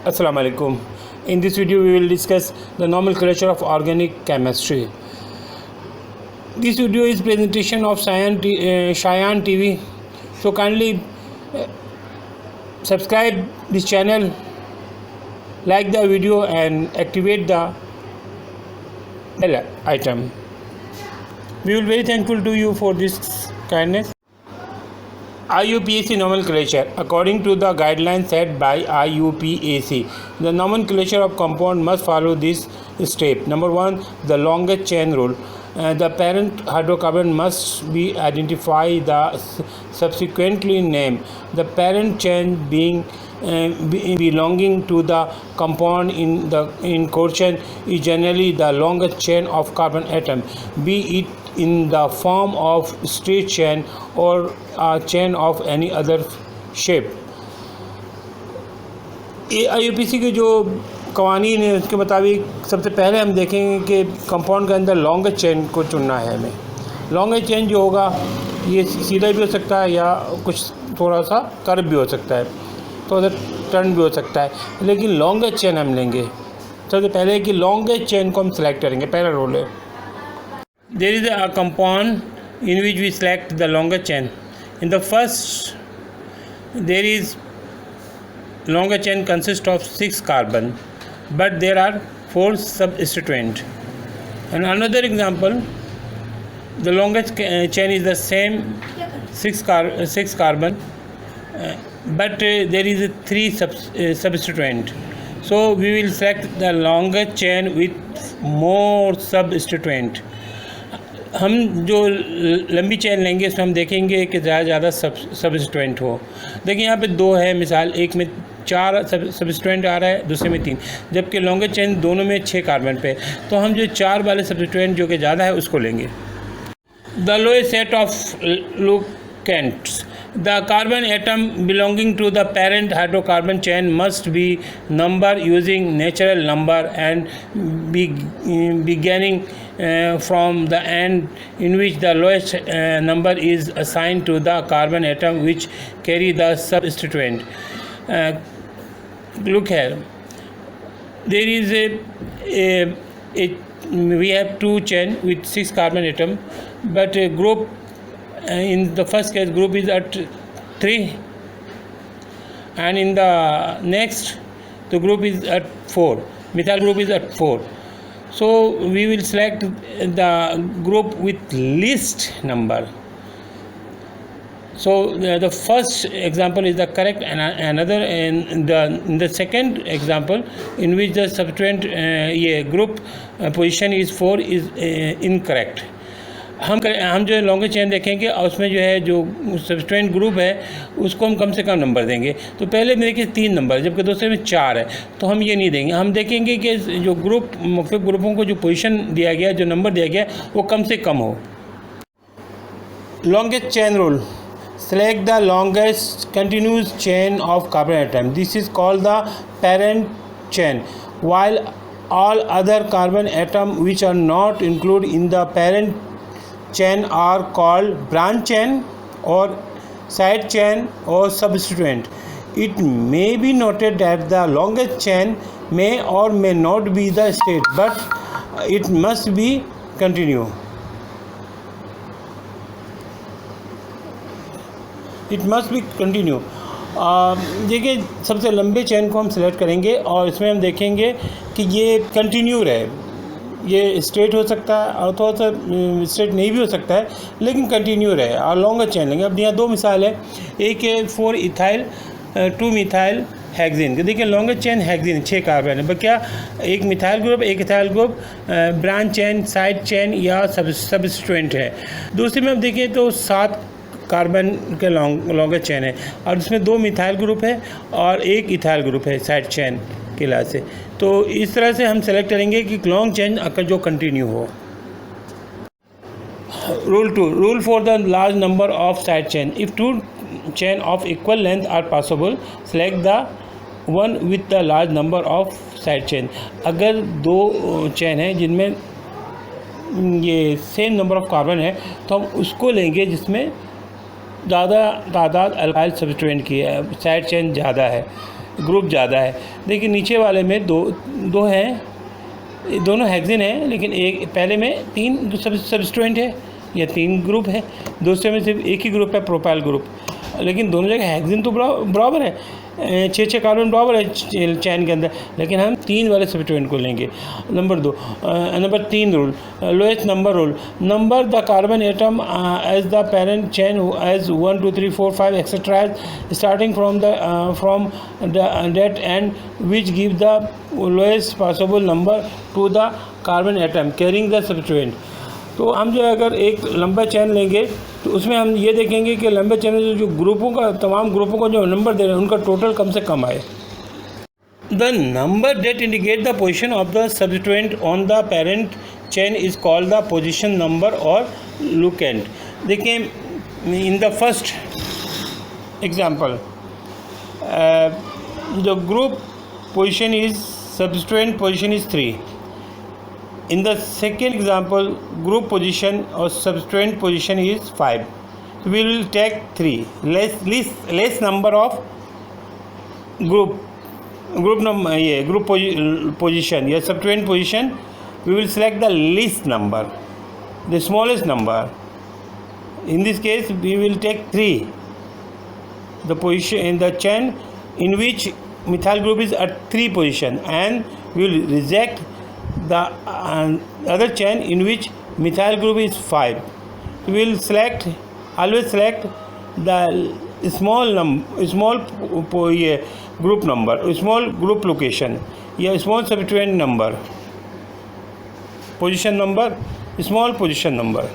Assalamu alaikum. In this video we will discuss the nomenclature of organic chemistry. This video is presentation of Cheyenne TV. So kindly subscribe this channel, like the video and activate the bell item. We will be very thankful to you for this kindness. IUPAC nomenclature. According to the guidelines set by IUPAC, the nomenclature of compound must follow this step. Number 1, the longest chain rule. The parent hydrocarbon must be identified the subsequently named. The parent chain being belonging to the compound in question is generally the longest chain of carbon atom, be it in the form of straight chain or a chain of any other shape. IUPAC के जो कवानीन है उसके मुताबिक सबसे पहले हम देखेंगे कि कंपाउंड के अंदर लॉन्गेस्ट चेन को चुनना है हमें. लॉन्गेस्ट चेन जो होगा ये सीधा भी हो सकता है या कुछ थोड़ा सा कर्व भी हो सकता है, थोड़ा सा टर्न भी हो सकता है, लेकिन लॉन्गेस्ट चेन हम लेंगे. सबसे पहले कि लॉन्गेस्ट चेन को हम सेलेक्ट करेंगे. पहला रोल है there is a compound in which we select the longest chain. In the first, there is longest chain consists of 6 carbon, but there are 4 substituents. And another example, the longest chain is the same 6 carbon, but there is 3 substituent. So we will select the longest chain with more substituent. हम जो लंबी chain लेंगे इसमें हम देखेंगे कि ज़्यादा सबस्टिट्यूएंट हो. देखिए यहाँ पे 2 है मिसाल, एक में 4 सबस्टिट्यूएंट आ रहा है, दूसरे में 3, जबकि लॉन्गेस्ट चेन दोनों में 6 कार्बन पे. तो हम जो 4 वाले सबस्टिट्यूएंट जो कि ज़्यादा है उसको लेंगे. द लोएस्ट सेट ऑफ लुकेंट्स. The carbon atom belonging to the parent hydrocarbon chain must be numbered using natural number and beginning from the end in which the lowest number is assigned to the carbon atom which carry the substituent. Look here. There is we have 2 chain with 6 carbon atom, but a group in the first case group is at 3 and in the next the group is at 4. Methyl group is at 4. So we will select the group with least number. So the first example is the correct, and another in the second example in which the substituent group position is 4 is incorrect. हम जो longest chain देखेंगे और उसमें जो है जो सबस्टिट्यूएंट group है उसको हम कम से कम नंबर देंगे. तो पहले में देखिए 3 नंबर, जबकि दूसरे में 4 है, तो हम ये नहीं देंगे. हम देखेंगे कि जो ग्रुप मुख्तलिफ ग्रुपों को जो पोजीशन दिया गया, जो नंबर दिया गया, वो कम से कम हो. Longest chain rule. Select the longest continuous chain of carbon atom. This is called the parent chain, while all other carbon atom which are not included in the parent chain are called branch chain or side chain or substituent. It may be noted that the longest chain may or may not be the state, but it must be continue. It must be continue. देखिए सबसे लंबे chain को हम select करेंगे और इसमें हम देखेंगे कि ये कंटिन्यू रहे. ये स्ट्रेट हो सकता है और थोड़ा सा स्ट्रेट नहीं भी हो सकता है, लेकिन कंटिन्यू रहे और लॉन्गर चेन लेंगे. अब यहाँ 2 मिसाल है. एक है 4 इथाइल 2 मिथाइल हेक्सेन. देखिए लॉन्गर चेन हेक्सेन 6 कार्बन है, क्या एक मिथाइल ग्रुप, एक ethyl group, branch chain, side chain या सबस्टिट्यूएंट है. दूसरे में अब देखिए तो 7 कार्बन के लॉन्गर चेन है और इसमें 2 मिथाइल ग्रुप है और 1 इथाइल ग्रुप है साइड चेन के लिहाज से. तो इस तरह से हम सेलेक्ट करेंगे कि लॉन्ग चेन अगर जो कंटिन्यू हो. Rule 2. Rule for the large number of side chain. If 2 chain of equal length are possible, select the one with the large number of side chain. अगर 2 चेन हैं जिनमें ये same number of carbon है तो हम उसको लेंगे जिसमें ज़्यादा तादाद अल्काइल सब्स्टिट्यूएंट की है, साइड चेन ज़्यादा है. ग्रुप ज़्यादा है। देखिए नीचे वाले में दो हैं, दोनों हेक्सेन है, लेकिन एक पहले में 3 सबस्टिट्यूएंट है या 3 ग्रुप है, दूसरे में सिर्फ एक ही ग्रुप है, प्रोपाइल ग्रुप। लेकिन दोनों जगह हेक्सेन तो बराबर है, 6 कार्बन बराबर है चैन के अंदर, लेकिन हम 3 वाले सबस्टिट्यूएंट को लेंगे। Number 3 rule, lowest number rule, number the carbon atom as the parent chain as 1 2 3 4 5 etcetera starting from that and which give the lowest possible number to the carbon atom carrying the substituent. तो हम जो अगर एक लंबा चैन लेंगे तो उसमें हम ये देखेंगे कि लंबे चैन में जो ग्रुपों का, तमाम ग्रुपों का जो नंबर दे रहे हैं उनका टोटल कम से कम आए। The number that indicate the position of the substituent on the parent chain is called the position number or locant. देखिए in the first example the group position is substituent position is 3. In the second example, group position or substituent position is 5. We will take 3 less number of group number group position या substituent position. We will select the least number, the smallest number. In this case, we will take 3. The position in the chain in which methyl group is at 3 position, and we will reject the other chain in which methyl group is 5. We will always select the small group number, small group location या small substituent number, position number, small position number.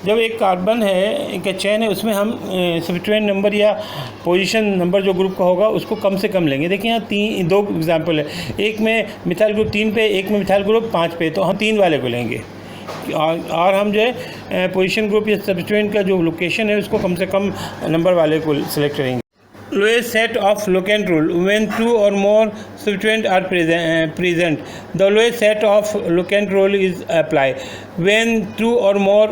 जब एक carbon है, एक चैन है, उसमें हम सबस्टिट्यूएंट number या position number जो ग्रुप का होगा उसको कम से कम लेंगे। देखिए यहाँ 2 एग्जांपल है, एक में मिथाइल ग्रुप 3 पे, एक में मिथाइल ग्रुप 5 पे, तो हम 3 वाले को लेंगे और हम जो है पोजीशन ग्रुप या सबस्टिट्यूएंट का जो लोकेशन है उसको कम से कम नंबर वाले को सिलेक्ट करेंगे। Lowest set of locant rule, when 2 or more substituents are present, the lowest set of locant rule is applied. When 2 or more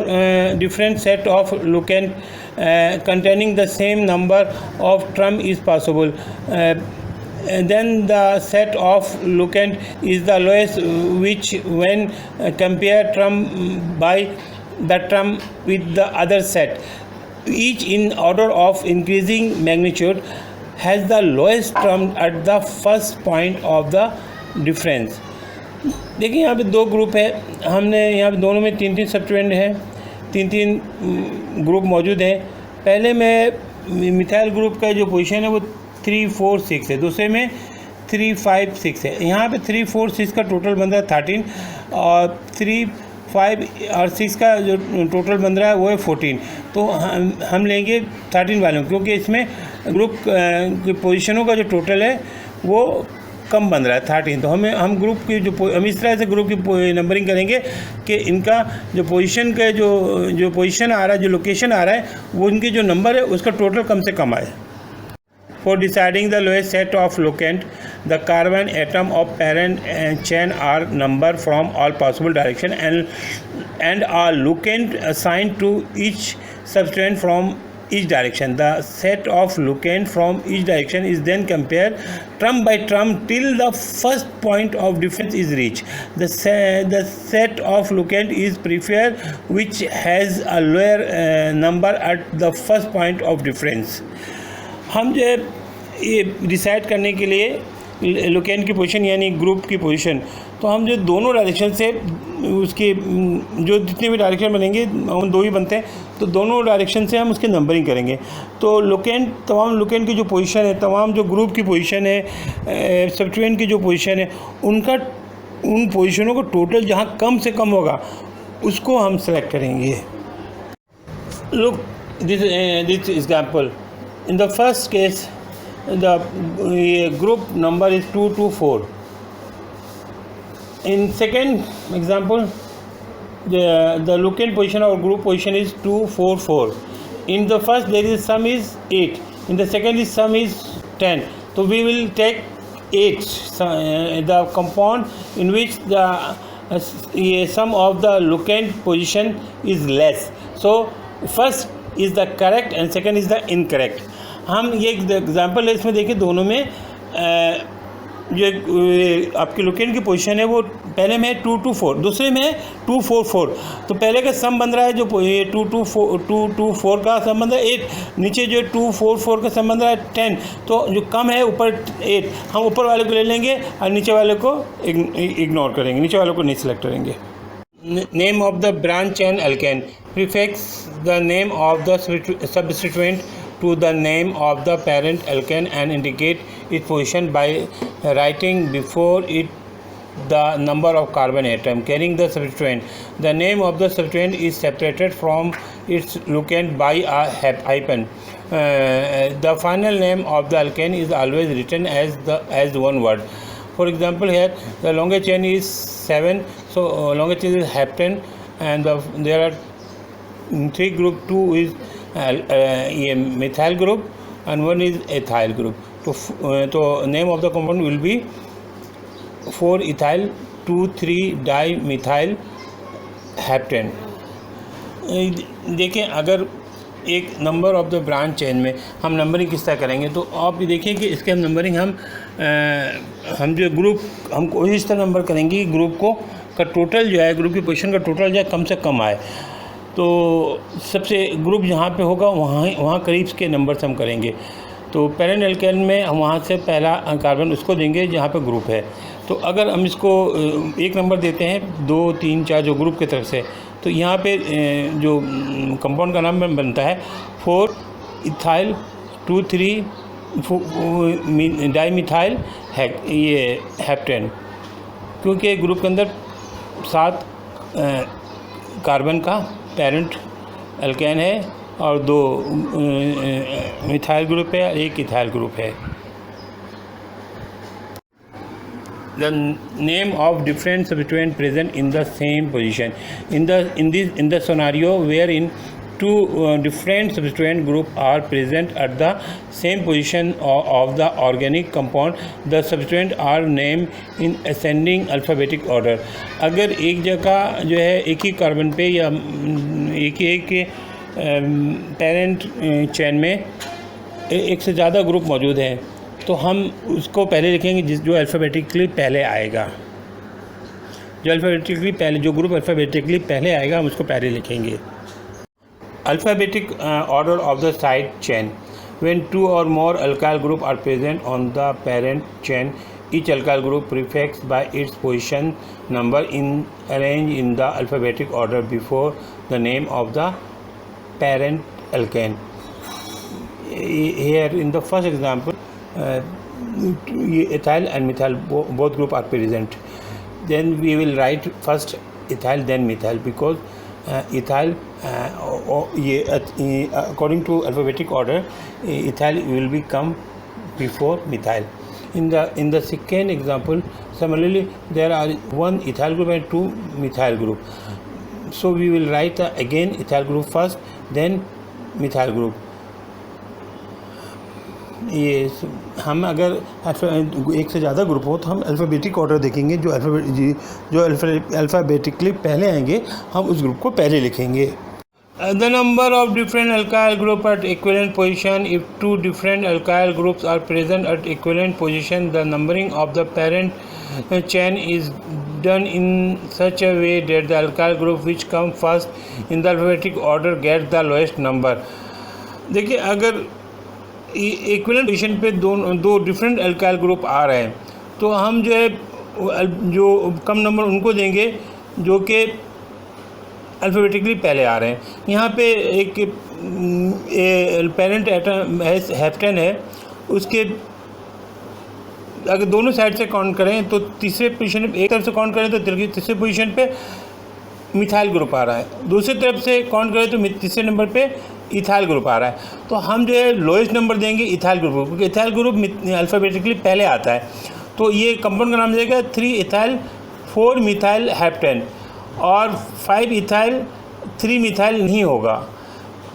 different set of locant containing the same number of term is possible, then the set of locant is the lowest, which when compare term by the term with the other set, each in order of increasing magnitude, has the lowest term at the first point of the difference. देखिए यहाँ पे 2 group है, हमने यहाँ पे दोनों में 3 सबस्टिट्यूएंट हैं, 3 ग्रुप मौजूद हैं। पहले में मिथाइल ग्रुप का जो पोजीशन है वो 3 4 6 है, दूसरे में 3 5 6 है। यहाँ पे 3 4 6 का टोटल बन रहा है 13 और 3 5 और 6 का जो टोटल बन रहा है वो है 14। तो हम लेंगे 13 वालों, क्योंकि इसमें ग्रुप की पोजीशनों का जो टोटल है वो कम बन रहा है 13। तो हम ग्रुप की हम इस तरह से ग्रुप की नंबरिंग करेंगे कि इनका जो पोजीशन का जो पोजीशन आ रहा है, जो लोकेशन आ रहा है, वो इनके जो नंबर है उसका टोटल कम से कम आए। For deciding the lowest set of locant, the carbon atom of parent chain are numbered from all possible direction and are locant assigned to each substituent from each direction. The set of locant from each direction is then compared term by term till the first point of difference is reached. The set of locant is preferred which has a lower number at the first point of difference. हम जो है ये decide करने के लिए locant की position यानी group की पोजीशन, तो हम जो दोनों डायरेक्शन से उसके जो जितने भी डायरेक्शन बनेंगे, हम 2 ही बनते हैं, तो दोनों डायरेक्शन से हम उसके नंबरिंग करेंगे। तो लोकेंट, तमाम लोकेंट की जो पोजीशन है, तमाम जो ग्रुप की पोजीशन है, सबस्टिट्यूएंट की जो पोजीशन है, उन पोजीशनों को टोटल जहाँ कम से कम होगा उसको हम सेलेक्ट करेंगे। Look this example, in the first case the group number is 2 to 4. In second example the locant position or group position is 2 4 4. In the first there is sum is 8, in the second is sum is 10. So we will take 8, the compound in which the sum of the locant position is less. So first is the correct and second is the incorrect. हम ये example है, इसमें देखिए दोनों में जो आपकी locant की पोजीशन है वो पहले में है 2 2 4, दूसरे में है 2 4 4। तो पहले का सम बन रहा है जो 2 2 4 का सम बन रहा है 8, नीचे जो 2 4 4 का सम बन रहा है 10। तो जो कम है ऊपर 8, हम ऊपर वाले को ले लेंगे और नीचे वाले को इग्नोर करेंगे, नीचे वाले को नहीं सिलेक्ट करेंगे। Name of the branch chain alkane prefix the name of the substituent to the name of the parent alkane and indicate its position by writing before it the number of carbon atom carrying the substituent. The name of the substituent is separated from its locant by a hyphen. The final name of the alkane is always written as one word. For example, here the longest chain is 7, so longest chain is heptane, and there are 3 group. 2 is ये methyl group and 1 is ethyl group. तो name of the compound will be 4 ethyl 2 3 dimethyl heptane. देखें अगर एक number of the branch chain में हम numbering किस तरह करेंगे, तो आप भी देखिए कि इसके हम नंबरिंग हम जो ग्रुप हम कोशिश तरह नंबर करेंगे कि ग्रुप को का टोटल जो है, ग्रुप की पोजीशन का टोटल जो है कम से कम आए। तो सबसे ग्रुप जहाँ पे होगा वहाँ करीब के नंबर से हम करेंगे। तो पेरेंट एल्केन में हम वहाँ से पहला कार्बन उसको देंगे जहाँ पे ग्रुप है। तो अगर हम इसको एक नंबर देते हैं 2 3 4 जो ग्रुप की तरफ से, तो यहाँ पे जो कंपाउंड का नाम बनता है 4 इथाइल 2 3 डाईमिथाइल ये हेप्टेन, क्योंकि ग्रुप के अंदर 7 कार्बन का पेरेंट एल्केन है और 2 मिथाइल ग्रुप है और 1 इथाइल ग्रुप है। The name of different substituents present in the same position in the scenario wherein 2 different substituent group are present at the same position of the organic compound, the substituent are named in ascending alphabetic order. अगर एक जगह जो है एक ही carbon पे या एक parent chain में एक से ज़्यादा ग्रुप मौजूद हैं, तो हम उसको पहले लिखेंगे जो अल्फ़ाबेटिकली पहले आएगा। जो ग्रुप अल्फ़ाबेटिकली पहले आएगा हम उसको पहले लिखेंगे। Alphabetic order of the side chain. When 2 or more alkyl group are present on the parent chain, each alkyl group prefixed by its position number arranged in the alphabetic order before the name of the parent alkane. Here in the first example, ethyl and methyl both group are present. Then we will write first ethyl then methyl, because ethyl according to alphabetic order ethyl will be come before methyl. In the second example, similarly there are 1 ethyl group and 2 methyl group, so we will write again ethyl group first then methyl group. ये हम अगर एक से ज़्यादा group हो तो हम alphabetic order देखेंगे, जो अल्फ़ाबेटिकली पहले आएंगे हम उस ग्रुप को पहले लिखेंगे। The number of different alkyl groups at equivalent position. If 2 different alkyl groups are present at equivalent position, the numbering of the parent chain is done in such a way that the alkyl group which come first in the alphabetic order gets the lowest number. देखिए अगर equivalent position पे दो different alkyl group आ रहे हैं, तो हम जो है जो कम नंबर उनको देंगे जो कि अल्फ़ाबेटिकली पहले आ रहे हैं। यहाँ पे एक पेरेंट एटम हेप्टेन है, उसके अगर दोनों साइड से काउंट करें तो तीसरे पोजीशन पे, एक तरफ से काउंट करें तो तीसरे पोजीशन पे मिथाइल ग्रुप आ रहा है, दूसरी तरफ से काउंट करें तो तीसरे नंबर पे इथाइल ग्रुप आ रहा है। तो हम जो है लोएस्ट नंबर देंगे इथाइल ग्रुप को, क्योंकि इथाइल ग्रुप अल्फ़ाबेटिकली पहले आता है। तो ये कंपाउंड का नाम देगा 3 इथाइल 4 मिथाइल हेप्टेन, और 5 इथाइल 3 मिथाइल नहीं होगा,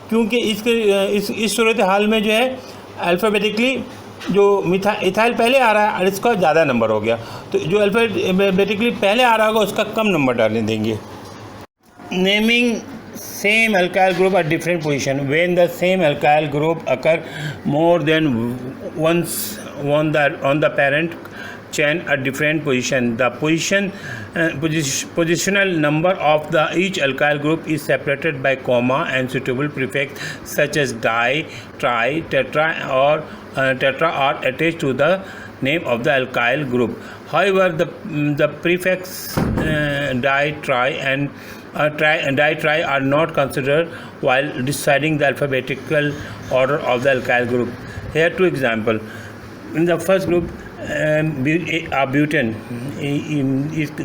क्योंकि इस सूरत हाल में जो है अल्फ़ाबेटिकली जो इथाइल पहले आ रहा है और इसका ज़्यादा नंबर हो गया, तो जो अल्फ़ाबेटिकली पहले आ रहा होगा उसका कम नंबर डालने देंगे। Naming same alkyl group at different position. When the same alkyl group occur more than once on the parent chain at different position, the positional number of each alkyl group is separated by comma and suitable prefix such as di, tri, tetra or tetra are attached to the name of the alkyl group. However, the prefix di, tri and di-tri are not considered while deciding the alphabetical order of the alkyl group. Here two examples. In the first group, butane,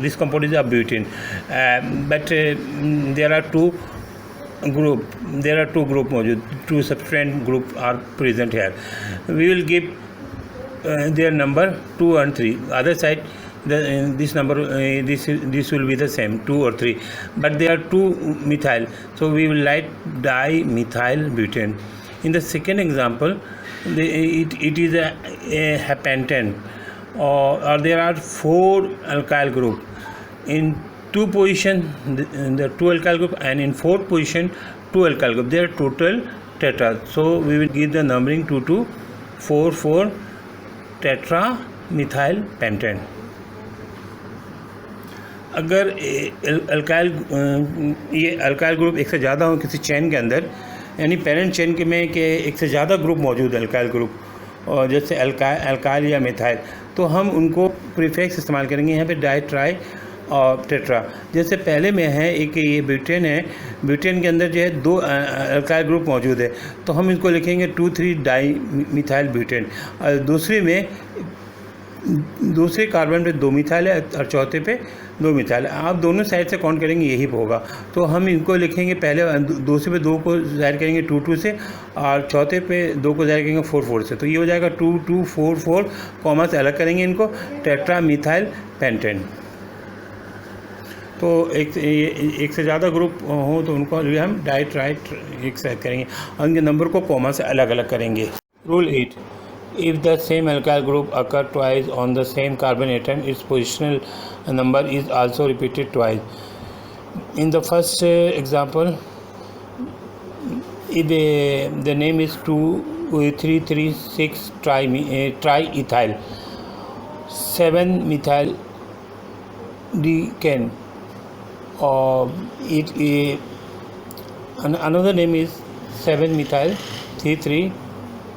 this compound is a butane, but there are two group मौजूद, two subsequent group are present here. We will give their number 2 and 3. Other side, this number this will be the same, 2 or 3, but there are 2 methyl, so we will write dimethyl butane. In the second example, it is a pentane, or there are 4 alkyl group. In 2 position the 2 alkyl group, and in 4th position 2 alkyl group. There are total tetra, so we will give the numbering 2 to 4 tetra methyl pentane. अगर ये alkyl group एक से ज़्यादा हो किसी chain के अंदर, यानी पेरेंट चेन के में कि एक से ज़्यादा ग्रुप मौजूद है अल्काइल ग्रुप, और जैसे अल्काइल या मिथाइल, तो हम उनको प्रीफिक्स इस्तेमाल करेंगे यहाँ पे डाई, ट्राई और टेट्रा. जैसे पहले में है एक ये ब्यूटेन है, ब्यूटेन के अंदर जो है 2 अल्काइल ग्रुप मौजूद है, तो हम इसको लिखेंगे 2,3 डाई मिथाइल ब्यूटेन. और दूसरे कार्बन पे 2 मिथाइल है और चौथे पे 2 मिथाइल. आप दोनों साइड से काउंट करेंगे यही होगा, तो हम इनको लिखेंगे पहले दूसरे पे 2 को ज़ाहिर करेंगे 2 से, और चौथे पे 2 को ज़ाहिर करेंगे 4 से. तो ये हो जाएगा 2 4 कॉमा से अलग करेंगे इनको, टेट्रा मिथाइल पेंटेन. तो एक से ज़्यादा ग्रुप हो तो उनको हम डाई, ट्राई एक साथ करेंगे, और उनके नंबर को कॉमा से अलग अलग करेंगे. Rule 8. If the same alkyl group occur twice on the same carbon atom, its positional number is also repeated twice. In the first example, the name is 2,3,3,6 triethyl, 7-methyl decane, or another name is 7-methyl 3,3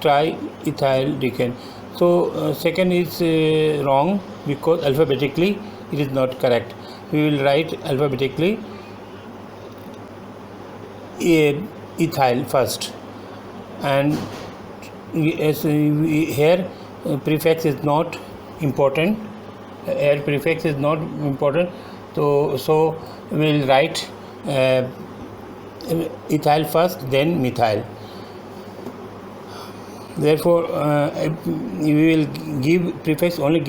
triethyl decane. So second is wrong because alphabetically it is not correct. We will write alphabetically ethyl first, and here prefix is not important. Here prefix is not important, so we will write ethyl first, then methyl. Therefore, we will give prefix only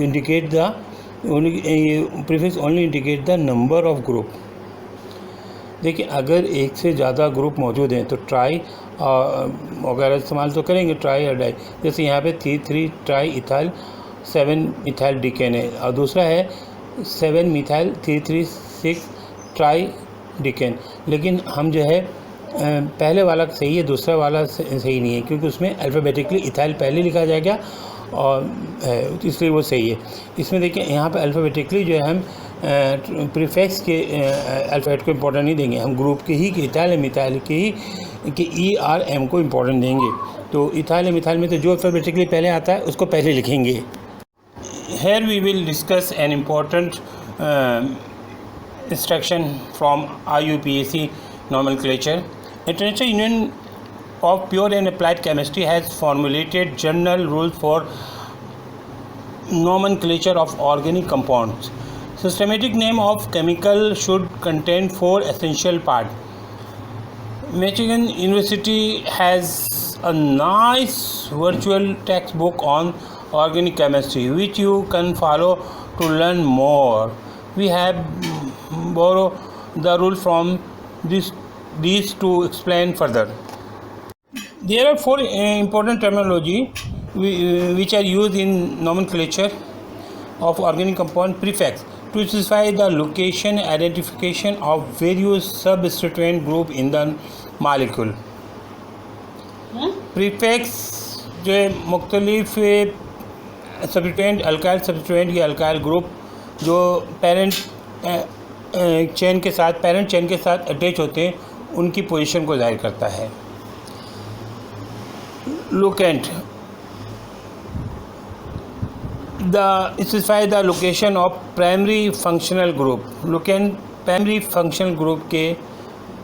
indicate the number of group. देखिए, अगर एक से ज़्यादा group मौजूद हैं तो try वगैरह इस्तेमाल तो करेंगे, ट्राई और डाई. जैसे यहाँ पे 3 ट्राई इथाइल 7 मिथाइल डिकेन है, और दूसरा है 7 मिथाइल 3,3,6 ट्राई डिकेन. लेकिन हम जो है पहले वाला सही है, दूसरा वाला सही नहीं है, क्योंकि उसमें अल्फ़ाबेटिकली इथाइल पहले लिखा जाएगा, और इसलिए वो सही है. इसमें देखिए यहाँ पे अल्फ़ाबेटिकली जो है हम प्रीफिक्स के अल्फ़ाबेट को इम्पोर्टेंट नहीं देंगे, हम ग्रुप के ही इथाइल मिथाइल के ही कि ERM को इम्पोर्टेंट देंगे. तो इथाइल मिथाइल में तो जो अल्फ़ाबेटिकली पहले आता है उसको पहले लिखेंगे. Here we will discuss an important instruction from IUPAC nomenclature. International Union of Pure and Applied Chemistry has formulated general rules for nomenclature of organic compounds. Systematic name of chemical should contain 4 essential parts. Michigan University has a nice virtual textbook on organic chemistry which you can follow to learn more. We have borrowed the rule from these to explain further. There are 4 important terminology which are used in nomenclature of organic compound. Prefix. to specify the location identification of various substituent group in the molecule. Prefix जो है मुख्तलिफ substituent, alkyl substituent या alkyl group जो parent chain के साथ attach होते हैं उनकी पोजीशन को जाहिर करता है. Locant specify the location of primary functional group. Locant primary functional group के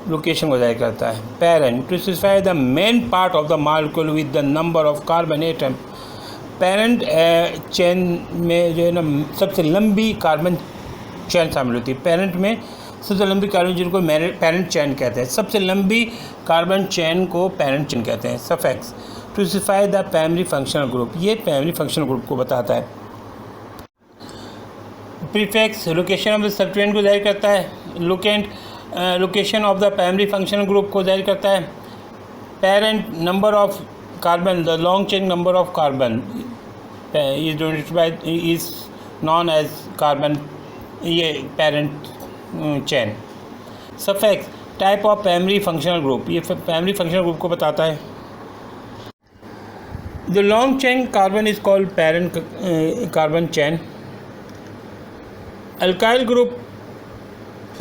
लोकेशन को जाहिर करता है. Parent to specify the main part of the molecule with the number of carbon atom. Parent chain में जो है ना सबसे लंबी कार्बन चेन शामिल होती है. पेरेंट में सबसे लंबी कार्बन चेन को पेरेंट चेन कहते हैं. सबसे लंबी कार्बन चेन को पेरेंट चेन कहते हैं. Suffix to specify the primary functional group. ये प्राइमरी फंक्शनल ग्रुप को बताता है. Prefix location of the substituent को जाहिर करता है. Locant location of the primary functional group को जाहिर करता है. Parent number of carbon, the long chain number of carbon is known as carbon, ये parent chain. Suffix type of primary functional group, ये प्राइमरी फंक्शनल ग्रुप को बताता है. The long chain carbon is called parent carbon chain. Alkyl group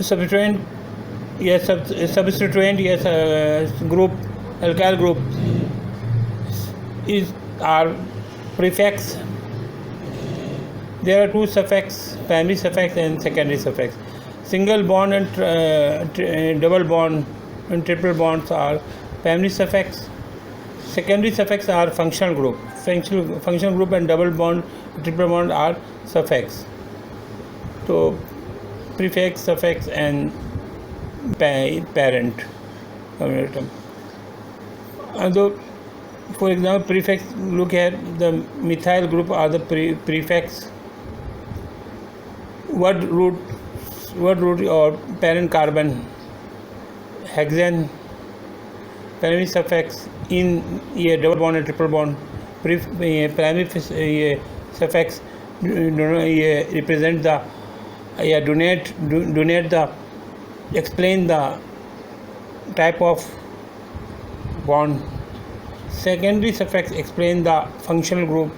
substituent या सबस्टिट्यूएंट या group alkyl group is are prefix. There are two suffix, primary suffix and secondary suffix. Single bond and double bond and triple bonds are primary suffix. Secondary suffix are functional group. Functional group and double bond, triple bond are suffix. So prefix, suffix and parent. Although, for example, prefix, look at the methyl group are the prefix. Word root or parent carbon, hexane, primary suffix in ये double bond and triple bond. Primary suffix ये represent the donate the explain the type of bond. Secondary suffix explain the functional group.